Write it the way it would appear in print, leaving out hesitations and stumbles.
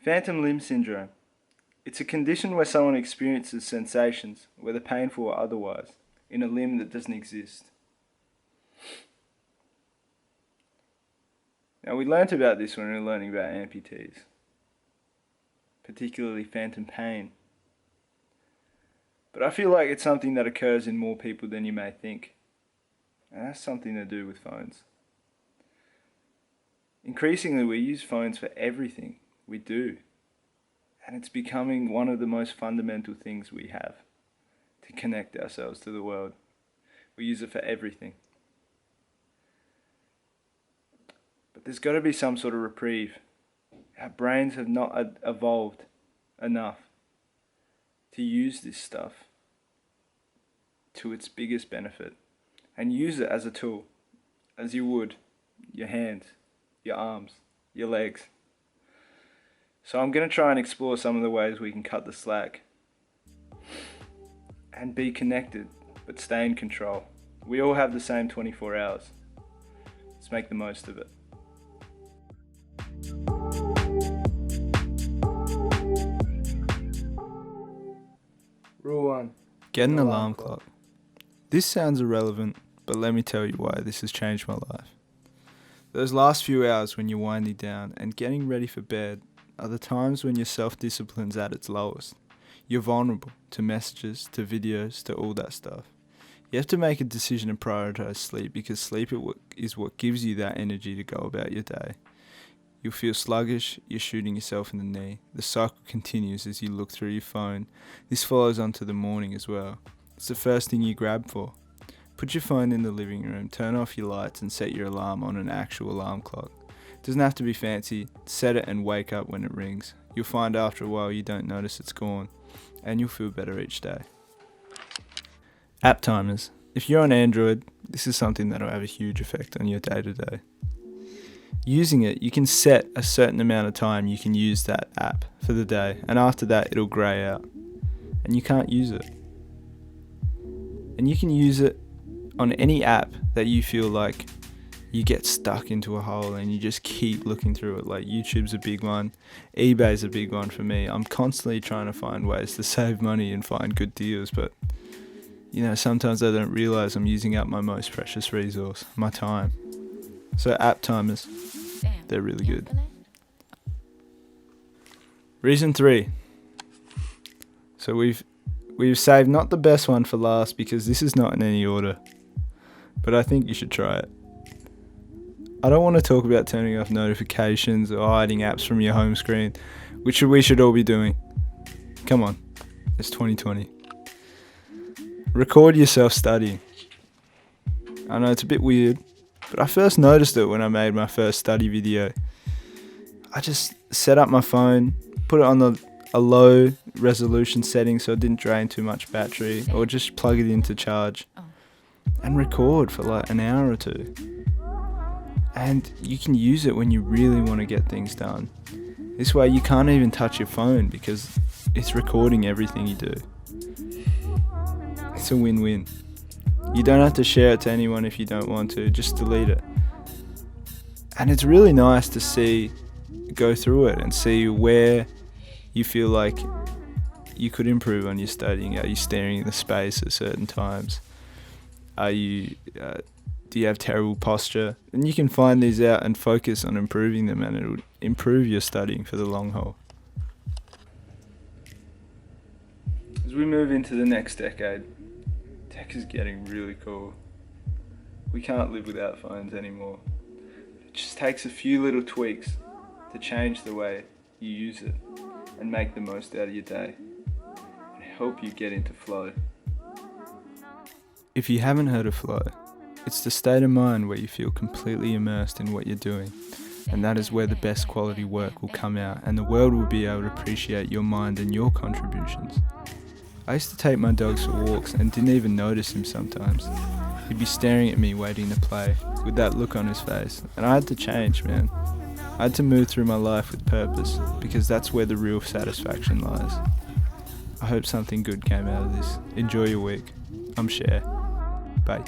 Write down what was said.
Phantom limb syndrome. It's a condition where someone experiences sensations, whether painful or otherwise, in a limb that doesn't exist. Now, we learnt about this when we were learning about amputees, particularly phantom pain. But I feel like it's something that occurs in more people than you may think. And that's something to do with phones. Increasingly, we use phones for everything we do. And it's becoming one of the most fundamental things we have to connect ourselves to the world. We use it for everything. But there's got to be some sort of reprieve. Our brains have not evolved enough to use this stuff to its biggest benefit and use it as a tool, as you would your hands, your arms, your legs. So I'm going to try and explore some of the ways we can cut the slack and be connected, but stay in control. We all have the same 24 hours. Let's make the most of it. Rule 1. Get an alarm clock. This sounds irrelevant, but let me tell you why this has changed my life. Those last few hours when you're winding down and getting ready for bed are the times when your self-discipline's at its lowest. You're vulnerable to messages, to videos, to all that stuff. You have to make a decision and prioritize sleep because sleep is what gives you that energy to go about your day. You'll feel sluggish, you're shooting yourself in the knee. The cycle continues as you look through your phone. This follows on to the morning as well. It's the first thing you grab for. Put your phone in the living room, turn off your lights and set your alarm on an actual alarm clock. It doesn't have to be fancy, set it and wake up when it rings. You'll find after a while you don't notice it's gone, and you'll feel better each day. App timers. If you're on Android, this is something that will have a huge effect on your day-to-day. Using it, you can set a certain amount of time you can use that app for the day, and after that it'll grey out, and you can't use it. And you can use it on any app that you feel like you get stuck into a hole and you just keep looking through it. Like YouTube's a big one, eBay's a big one for me. I'm constantly trying to find ways to save money and find good deals, but sometimes I don't realize I'm using up my most precious resource, my time. So app timers, they're really good. Reason 3. So we've saved not the best one for last because this is not in any order, but I think you should try it. I don't want to talk about turning off notifications or hiding apps from your home screen, which we should all be doing. Come on, it's 2020. Record yourself studying. I know it's a bit weird, but I first noticed it when I made my first study video. I just set up my phone, put it on a low resolution setting so it didn't drain too much battery, or just plug it into charge and record for like an hour or two. And you can use it when you really want to get things done. This way you can't even touch your phone because it's recording everything you do. It's a win-win. You don't have to share it to anyone if you don't want to, just delete it. And it's really nice to go through it and see where you feel like you could improve on your studying. Are you staring at the space at certain times? Do you have terrible posture? And you can find these out and focus on improving them, and it'll improve your studying for the long haul. As we move into the next decade, tech is getting really cool. We can't live without phones anymore. It just takes a few little tweaks to change the way you use it and make the most out of your day and help you get into flow. If you haven't heard of flow, it's the state of mind where you feel completely immersed in what you're doing, and that is where the best quality work will come out and the world will be able to appreciate your mind and your contributions. I used to take my dogs for walks and didn't even notice him sometimes. He'd be staring at me waiting to play, with that look on his face, and I had to change, man. I had to move through my life with purpose, because that's where the real satisfaction lies. I hope something good came out of this. Enjoy your week. I'm Cher. Bye.